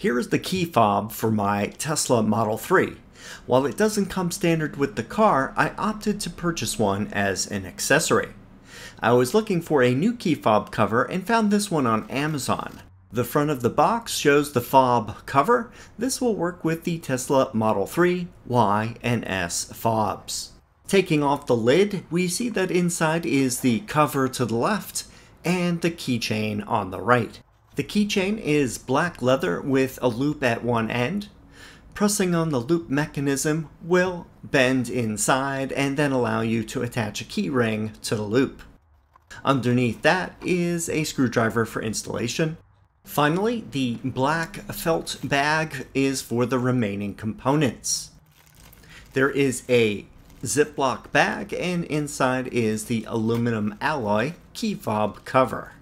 Here is the key fob for my Tesla Model 3. While it doesn't come standard with the car, I opted to purchase one as an accessory. I was looking for a new key fob cover and found this one on Amazon. The front of the box shows the fob cover. This will work with the Tesla Model 3, Y, and S fobs. Taking off the lid, we see that inside is the cover to the left and the keychain on the right. The keychain is black leather with a loop at one end. Pressing on the loop mechanism will bend inside and then allow you to attach a key ring to the loop. Underneath that is a screwdriver for installation. Finally, the black felt bag is for the remaining components. There is a Ziploc bag, and inside is the aluminum alloy key fob cover.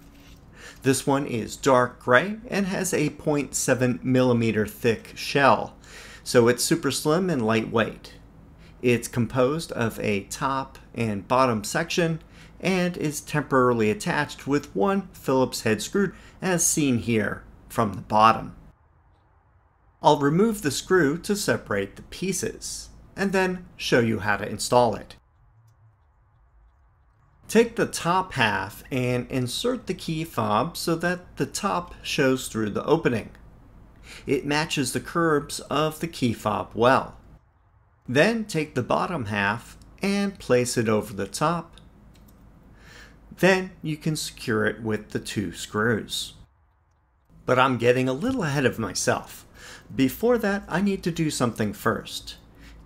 This one is dark gray and has a 0.7mm thick shell, so it's super slim and lightweight. It's composed of a top and bottom section and is temporarily attached with one Phillips head screw as seen here from the bottom. I'll remove the screw to separate the pieces and then show you how to install it. Take the top half and insert the key fob so that the top shows through the opening. It matches the curves of the key fob well. Then take the bottom half and place it over the top. Then you can secure it with the two screws. But I'm getting a little ahead of myself. Before that, I need to do something first.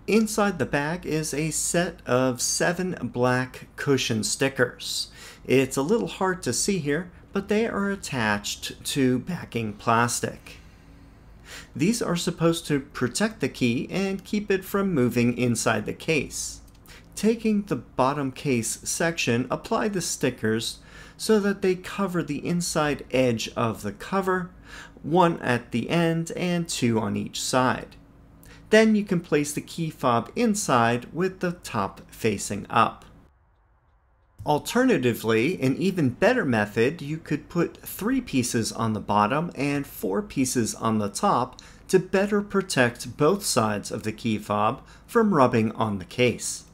Inside the bag is a set of 7 black cushion stickers. It's a little hard to see here, but they are attached to backing plastic. These are supposed to protect the key and keep it from moving inside the case. Taking the bottom case section, apply the stickers so that they cover the inside edge of the cover, 1 at the end and 2 on each side. Then you can place the key fob inside with the top facing up. Alternatively, an even better method, you could put 3 pieces on the bottom and 4 pieces on the top to better protect both sides of the key fob from rubbing on the case.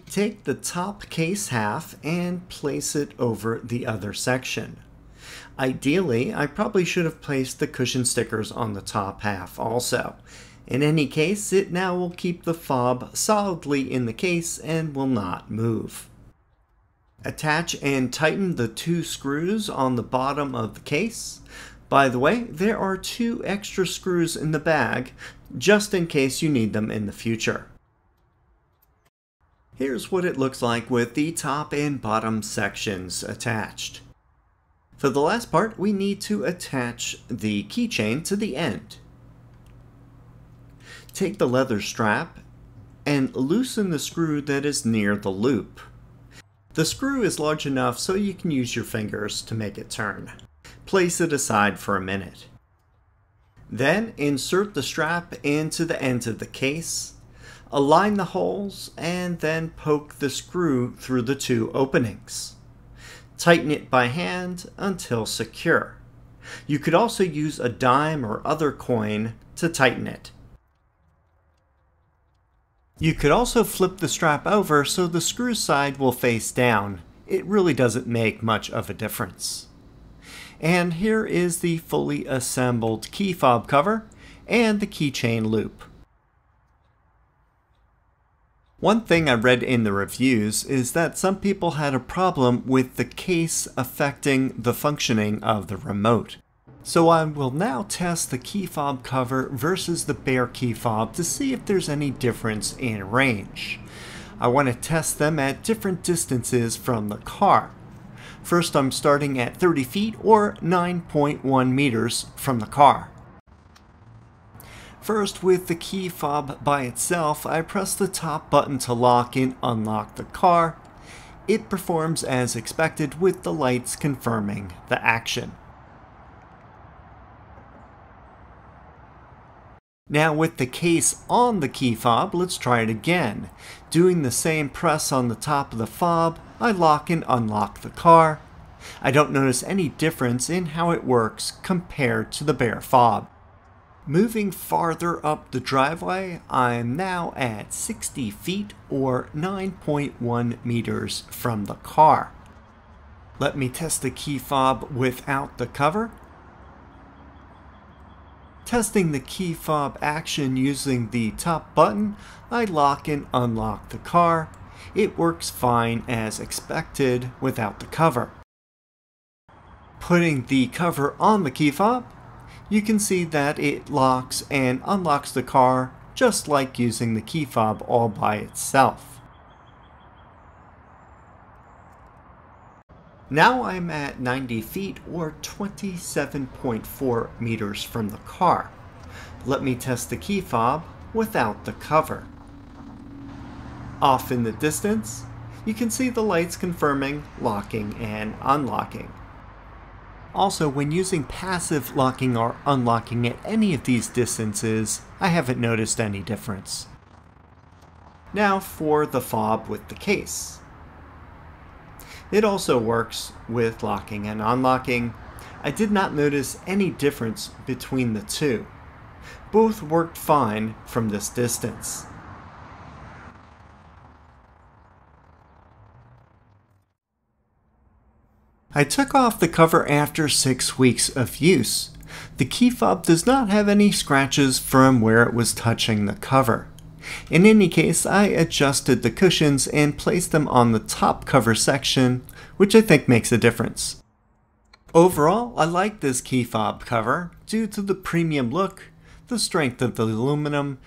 Take the top case half and place it over the other section. Ideally, I probably should have placed the cushion stickers on the top half also. In any case, it now will keep the fob solidly in the case and will not move. Attach and tighten the 2 screws on the bottom of the case. By the way, there are 2 extra screws in the bag, just in case you need them in the future. Here's what it looks like with the top and bottom sections attached. For the last part, we need to attach the keychain to the end. Take the leather strap and loosen the screw that is near the loop. The screw is large enough so you can use your fingers to make it turn. Place it aside for a minute. Then insert the strap into the end of the case, align the holes, and then poke the screw through the 2 openings. Tighten it by hand until secure. You could also use a dime or other coin to tighten it. You could also flip the strap over so the screw side will face down. It really doesn't make much of a difference. And here is the fully assembled key fob cover and the keychain loop. One thing I read in the reviews is that some people had a problem with the case affecting the functioning of the remote. So I will now test the key fob cover versus the bare key fob to see if there's any difference in range. I want to test them at different distances from the car. First, I'm starting at 30 feet or 9.1 meters from the car. First, with the key fob by itself, I press the top button to lock and unlock the car. It performs as expected with the lights confirming the action. Now with the case on the key fob, let's try it again. Doing the same press on the top of the fob, I lock and unlock the car. I don't notice any difference in how it works compared to the bare fob. Moving farther up the driveway, I'm now at 60 feet or 9.1 meters from the car. Let me test the key fob without the cover. Testing the key fob action using the top button, I lock and unlock the car. It works fine as expected without the cover. Putting the cover on the key fob, you can see that it locks and unlocks the car just like using the key fob all by itself. Now I'm at 90 feet or 27.4 meters from the car. Let me test the key fob without the cover. Off in the distance, you can see the lights confirming locking and unlocking. Also, when using passive locking or unlocking at any of these distances, I haven't noticed any difference. Now for the fob with the case. It also works with locking and unlocking. I did not notice any difference between the two. Both worked fine from this distance. I took off the cover after 6 weeks of use. The key fob does not have any scratches from where it was touching the cover. In any case, I adjusted the cushions and placed them on the top cover section, which I think makes a difference. Overall, I like this key fob cover due to the premium look, the strength of the aluminum,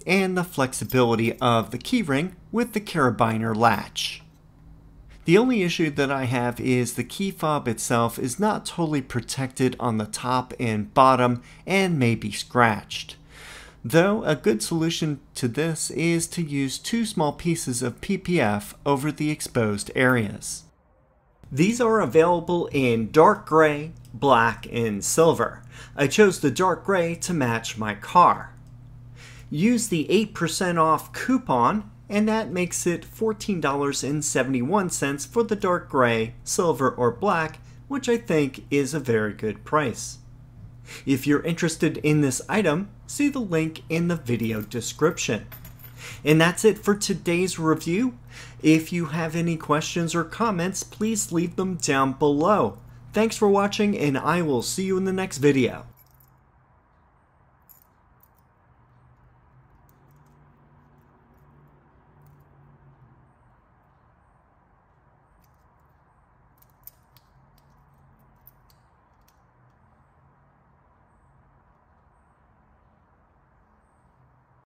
and the flexibility of the keyring with the carabiner latch. The only issue that I have is the key fob itself is not totally protected on the top and bottom and may be scratched. Though a good solution to this is to use 2 small pieces of PPF over the exposed areas. These are available in dark gray, black, and silver. I chose the dark gray to match my car. Use the 8% off coupon, and that makes it $14.71 for the dark gray, silver, or black, which I think is a very good price. If you're interested in this item, see the link in the video description. And that's it for today's review. If you have any questions or comments, please leave them down below. Thanks for watching, and I will see you in the next video.